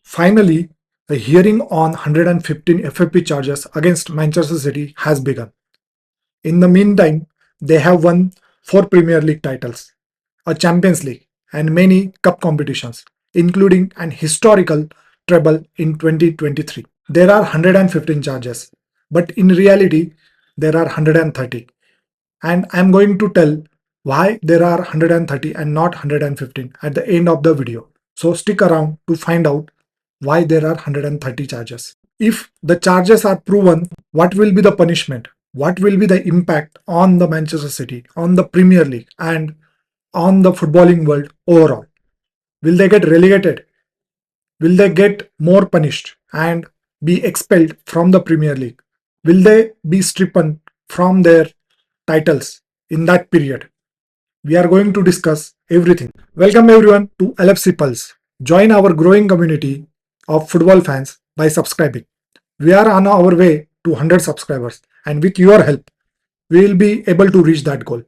Finally, the hearing on 115 FFP charges against Manchester City has begun. In the meantime, they have won 4 Premier League titles, a Champions League, and many cup competitions, including an historical treble in 2023. There are 115 charges, but in reality, there are 130. And I'm going to tell why there are 130 and not 115 at the end of the video. So stick around to find out why there are 130 charges. If the charges are proven, what will be the punishment? What will be the impact on the Manchester City, on the Premier League, and on the footballing world overall? Will they get relegated? Will they get more punished and be expelled from the Premier League? Will they be stripped from their titles in that period? We are going to discuss everything. Welcome everyone to L.F.C Pulse. Join our growing community of football fans by subscribing. We are on our way to 100 subscribers, and with your help, we will be able to reach that goal.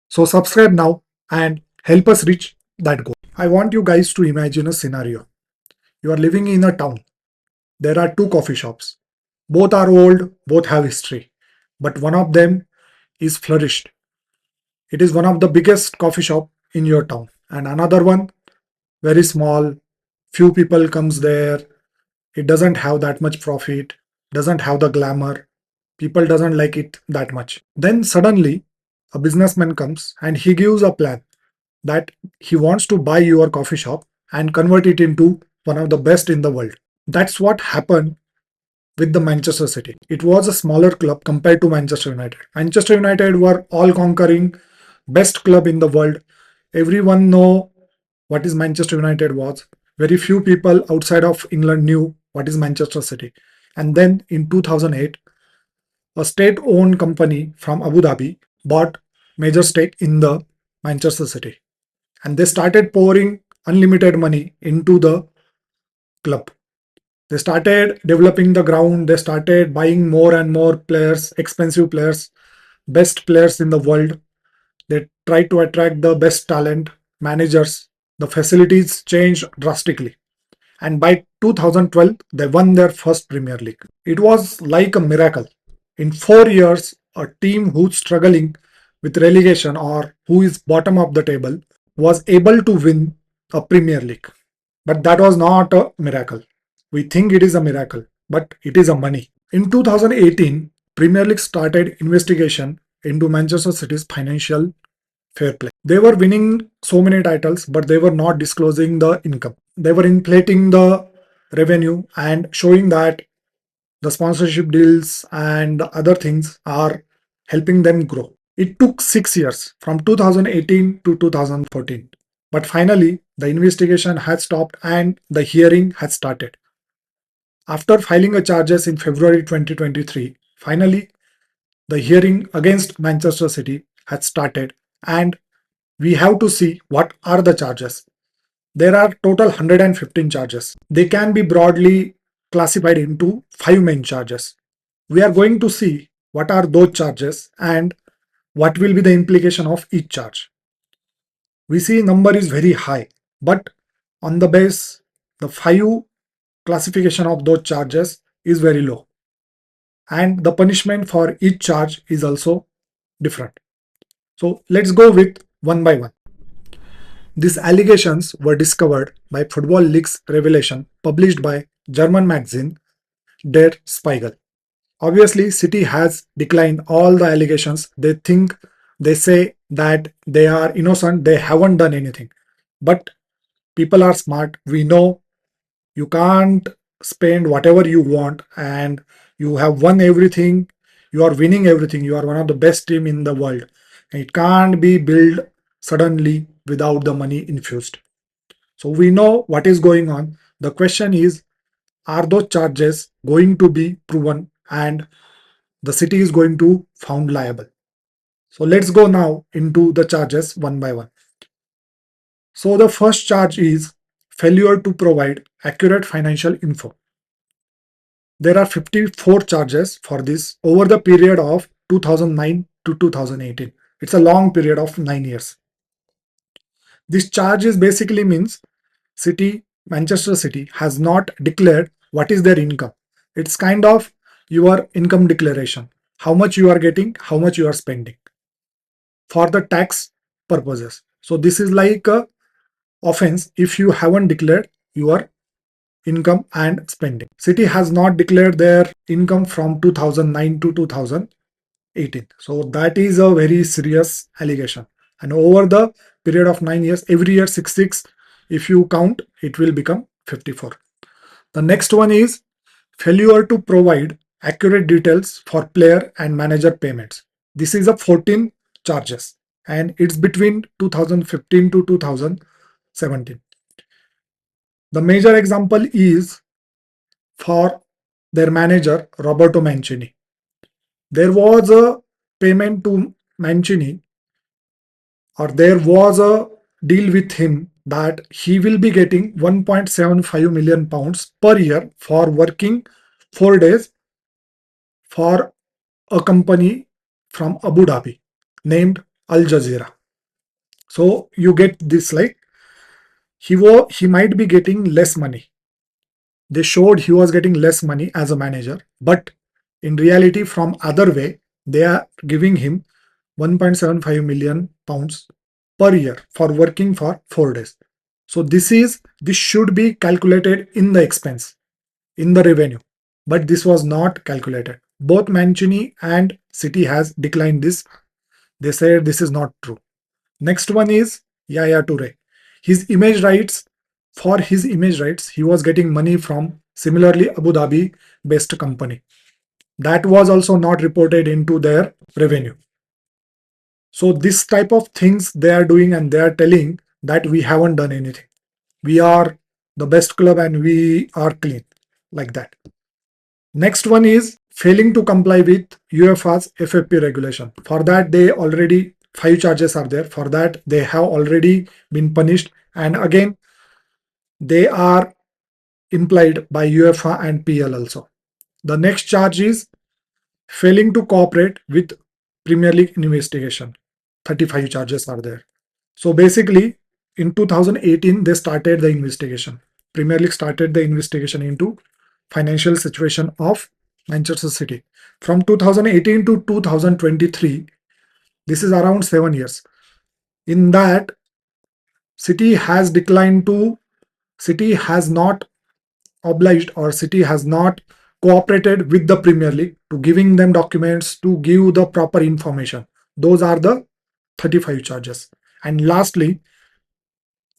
So subscribe now and help us reach that goal. I want you guys to imagine a scenario. You are living in a town. There are two coffee shops. Both are old, both have history, but one of them is flourished. It is one of the biggest coffee shop in your town, and another one very small, few people comes there. It doesn't have that much profit, doesn't have the glamour. People doesn't like it that much. Then suddenly a businessman comes and he gives a plan that he wants to buy your coffee shop and convert it into one of the best in the world. That's what happened with the Manchester City. It was a smaller club compared to Manchester United. Manchester United were all conquering best club in the world. Everyone know what is Manchester United was. Very few people outside of England knew what is Manchester City. And then in 2008, a state-owned company from Abu Dhabi bought major stake in the Manchester City. And they started pouring unlimited money into the club. They started developing the ground. They started buying more and more players, expensive players, best players in the world. They tried to attract the best talent, managers. The facilities changed drastically. And by 2012, they won their first Premier League. It was like a miracle. In 4 years, a team who's struggling with relegation or who is bottom of the table was able to win a Premier League. But that was not a miracle. We think it is a miracle, but it is a money. In 2018, Premier League started investigation into Manchester City's financial fair play. They were winning so many titles, but they were not disclosing the income. They were inflating the revenue and showing that the sponsorship deals and other things are helping them grow. It took 6 years from 2018 to 2014. But finally, the investigation had stopped and the hearing had started. After filing a charges in February 2023, finally, the hearing against Manchester City had started and we have to see what are the charges. There are total 115 charges. They can be broadly classified into 5 main charges. We are going to see what are those charges and what will be the implication of each charge. We see number is very high, but on the base, the 5 classification of those charges is very low. And the punishment for each charge is also different. So let's go with one by one. These allegations were discovered by Football League's revelation published by German magazine Der Spiegel. Obviously, City has declined all the allegations. They say that they are innocent, they haven't done anything. But people are smart. We know you can't spend whatever you want and you have won everything. You are winning everything. You are one of the best team in the world. And it can't be built suddenly without the money infused. So we know what is going on. The question is, are those charges going to be proven and the city is going to found liable? So let's go now into the charges one by one. So the first charge is failure to provide accurate financial info. There are 54 charges for this over the period of 2009 to 2018. It's a long period of 9 years. This charge is basically means City Manchester City has not declared what is their income. It's kind of your income declaration, how much you are getting, how much you are spending for the tax purposes. So this is like a offense if you haven't declared your income and spending. City has not declared their income from 2009 to 2018. So that is a very serious allegation. And over the period of 9 years, every year 6 if you count, it will become 54. The next one is failure to provide accurate details for player and manager payments. This is a 14 charges and it's between 2015 to 2017. The major example is for their manager Roberto Mancini. There was a payment to Mancini, or there was a deal with him that he will be getting 1.75 million pounds per year for working 4 days for a company from Abu Dhabi named Al Jazeera. So you get this, like he might be getting less money. They showed he was getting less money as a manager, but in reality, from other way, they are giving him 1.75 million pounds per year for working for 4 days. So this should be calculated in the expense, in the revenue, but this was not calculated. Both Mancini and City has declined this. They said this is not true. Next one is Yaya Toure. His image rights, for his image rights, he was getting money from similarly Abu Dhabi based company. That was also not reported into their revenue. So this type of things they are doing, and they are telling that we haven't done anything. We are the best club and we are clean, like that. Next one is failing to comply with UEFA's FFP regulation. For that, they already 5 charges are there. For that, they have already been punished, and again, they are implied by UEFA and PL also. The next charge is failing to cooperate with Premier League investigation. 35 charges are there. So basically, in 2018, they started the investigation. Premier League started the investigation into financial situation of Manchester City. From 2018 to 2023, this is around 7 years. In that, City has declined to, City has not obliged, or City has not cooperated with the Premier League to giving them documents to give the proper information. Those are the 35 charges. And lastly,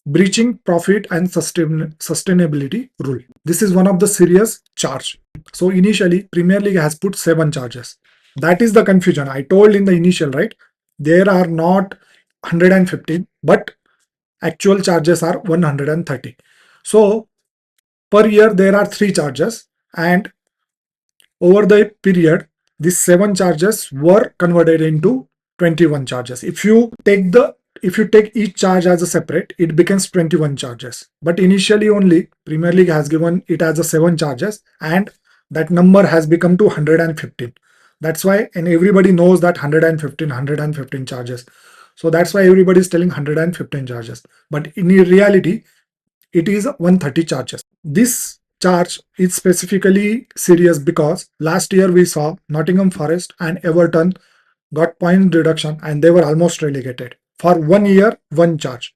breaching profit and sustainability rule. This is one of the serious charge. So initially, Premier League has put 7 charges. That is the confusion. I told in the initial, right? There are not 115, but actual charges are 130. So per year there are 3 charges, and over the period, these 7 charges were converted into 21 charges. If you take each charge as a separate, it becomes 21 charges. But initially only Premier League has given it as a 7 charges, and that number has become to 115. That's why, and everybody knows that 115 charges. So that's why everybody is telling 115 charges. But in reality, it is 130 charges. This charge is specifically serious because last year we saw Nottingham Forest and Everton got point reduction and they were almost relegated. For 1 year, 1 charge.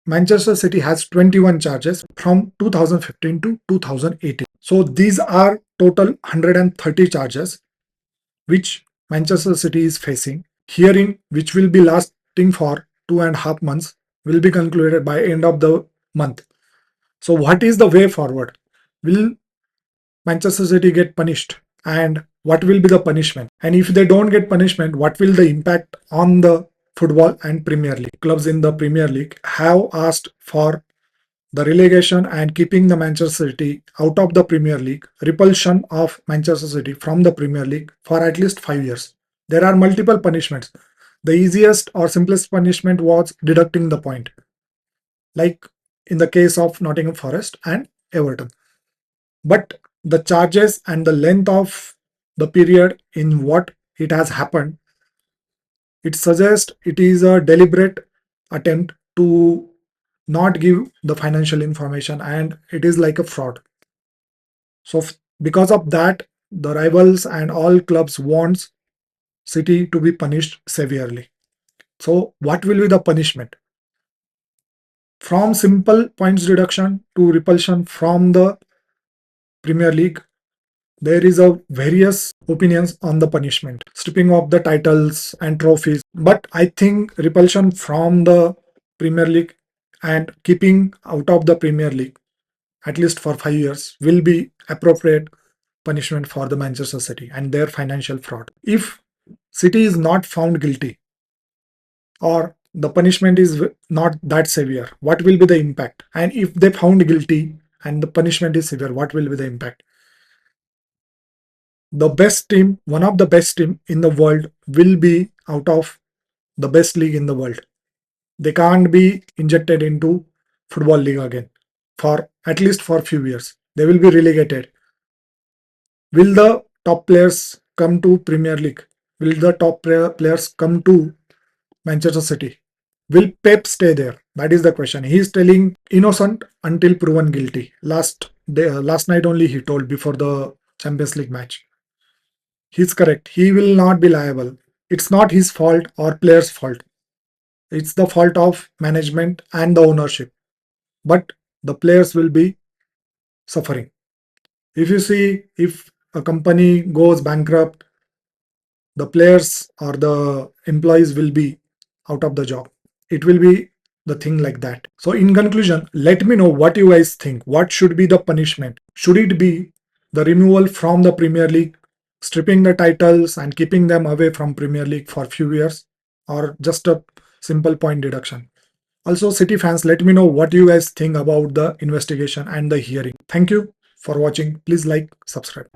Manchester City has 21 charges from 2015 to 2018. So these are total 130 charges which Manchester City is facing. Hearing, which will be lasting for 2.5 months, will be concluded by end of the month. So what is the way forward? Will Manchester City get punished? And what will be the punishment? And if they don't get punishment, what will the impact on the football and Premier League? Clubs in the Premier League have asked for the relegation and keeping the Manchester City out of the Premier League, repulsion of Manchester City from the Premier League for at least 5 years. There are multiple punishments. The easiest or simplest punishment was deducting the point, like in the case of Nottingham Forest and Everton. But the charges and the length of the period in what it has happened, it suggests it is a deliberate attempt to not give the financial information, and it is like a fraud. So because of that, the rivals and all clubs wants City to be punished severely. So what will be the punishment? From simple points reduction to repulsion from the Premier League, there is a various opinions on the punishment, stripping of the titles and trophies. But I think repulsion from the Premier League and keeping out of the Premier League at least for 5 years will be appropriate punishment for the Manchester City and their financial fraud. If City is not found guilty or the punishment is not that severe, what will be the impact? And if they found guilty and the punishment is severe, what will be the impact? The best team, one of the best team in the world, will be out of the best league in the world. They can't be injected into football league again for at least for few years. They will be relegated. Will the top players come to Premier League? Will the top players come to Manchester City? Will Pep stay there? That is the question. He is telling innocent until proven guilty. Last night only he told before the Champions League match. He's correct. He will not be liable. It's not his fault or players' fault. It's the fault of management and the ownership. But the players will be suffering. If you see, if a company goes bankrupt, the players or the employees will be out of the job. It will be the thing like that. So in conclusion, let me know what you guys think. What should be the punishment? Should it be the removal from the Premier League, stripping the titles and keeping them away from Premier League for few years, or just a simple point deduction? Also, City fans, let me know what you guys think about the investigation and the hearing. Thank you for watching. Please like, subscribe.